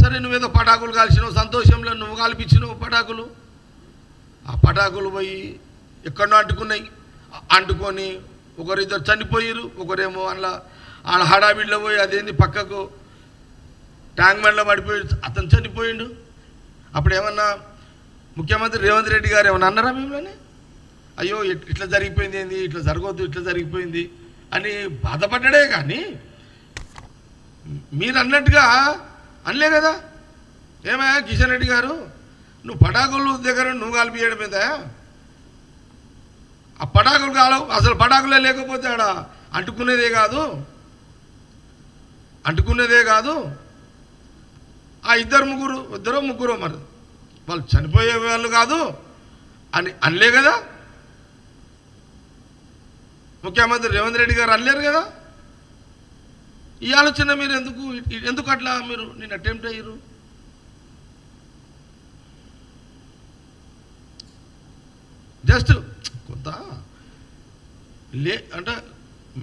సరే నువ్వేదో పటాకులు కాల్చినావు, సంతోషంలో నువ్వు కాల్పించినావు పటాకులు. ఆ పటాకులు పోయి ఎక్కడో అంటుకొని ఒకరిద్దరు చనిపోయారు. ఒకరేమో అందులో ఆడ హడావిడిలో పోయి అదేంది పక్కకు ట్యాంక్ బండ్లో పడిపోయి అతను చనిపోయిండు. అప్పుడు ఏమన్నా ముఖ్యమంత్రి రేవంత్ రెడ్డి గారు ఏమన్నా అన్నారా మిమ్మల్ని? అయ్యో ఇట్లా జరిగిపోయింది, ఏంది ఇట్లా జరగవద్దు, ఇట్లా జరిగిపోయింది అని బాధపడ్డాడే. కానీ మీరు అన్నట్టుగా అనలే కదా. ఏమయ్యా కిషన్ రెడ్డి గారు, నువ్వు పటాకులు దగ్గర నువ్వు కాల్పియడం మీద ఆ పటాకులు కాలవు, అసలు పటాకులే లేకపోతే ఆడ అంటుకునేదే కాదు. ఆ ఇద్దరు ముగ్గురు మరి వాళ్ళు చనిపోయే వాళ్ళు కాదు అని అనలే కదా. ముఖ్యమంత్రి రేవంత్ రెడ్డి గారు అనలేరు కదా. ఈ ఆలోచన మీరు ఎందుకు అట్లా మీరు నేను అటెంప్ట్ అయ్యారు? జస్ట్ కొంత అంటే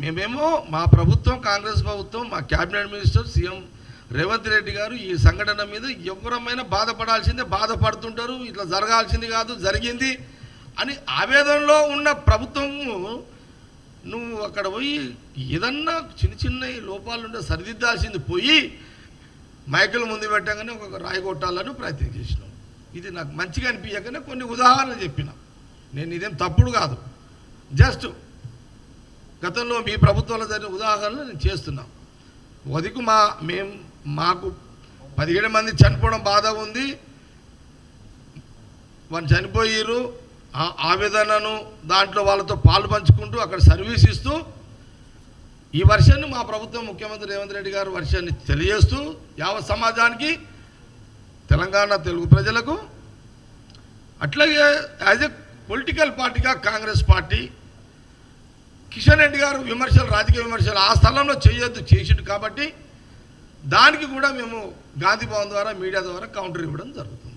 మేమేమో మా ప్రభుత్వం, కాంగ్రెస్ ప్రభుత్వం, మా cabinet minister CM Revanth Reddy గారు ఈ సంఘటన మీద ఎవరమైనా బాధపడాల్సిందే, బాధపడుతుంటారు. ఇట్లా జరగాల్సింది కాదు, జరిగింది అని ఆవేదనలో ఉన్న ప్రభుత్వము నువ్వు అక్కడ పోయి ఏదన్నా చిన్న లోపాలు ఉంటే సరిదిద్దాల్సింది పోయి మైకులు ముందు పెట్టగానే ఒక రాయి కొట్టాలని ప్రయత్నం చేసినాం. ఇది నాకు మంచిగా అనిపించగానే కొన్ని ఉదాహరణలు చెప్పిన. నేను ఇదేం తప్పుడు కాదు, జస్ట్ గతంలో మీ ప్రభుత్వంలో జరిగిన ఉదాహరణలు నేను చేస్తున్నాం. వదికు మాకు 17 మంది చనిపోవడం బాధ ఉంది, వాళ్ళు చనిపోయారు. ఆ ఆవేదనను దాంట్లో వాళ్ళతో పాలు పంచుకుంటూ అక్కడ సర్వీస్ ఇస్తూ ఈ వర్షాన్ని మా ప్రభుత్వం ముఖ్యమంత్రి రేవంత్ రెడ్డి గారు వర్షాన్ని తెలియజేస్తూ యావత్ సమాజానికి, తెలంగాణ తెలుగు ప్రజలకు, అట్లాగే యాజ్ ఎ పొలిటికల్ పార్టీగా కాంగ్రెస్ పార్టీ కిషన్ రెడ్డి గారు రాజకీయ విమర్శలు ఆ స్థలంలో చేయొద్దు చేసిండు కాబట్టి దానికి కూడా మేము గాంధీ భవన్ ద్వారా మీడియా ద్వారా కౌంటర్ ఇవ్వడం జరుగుతుంది.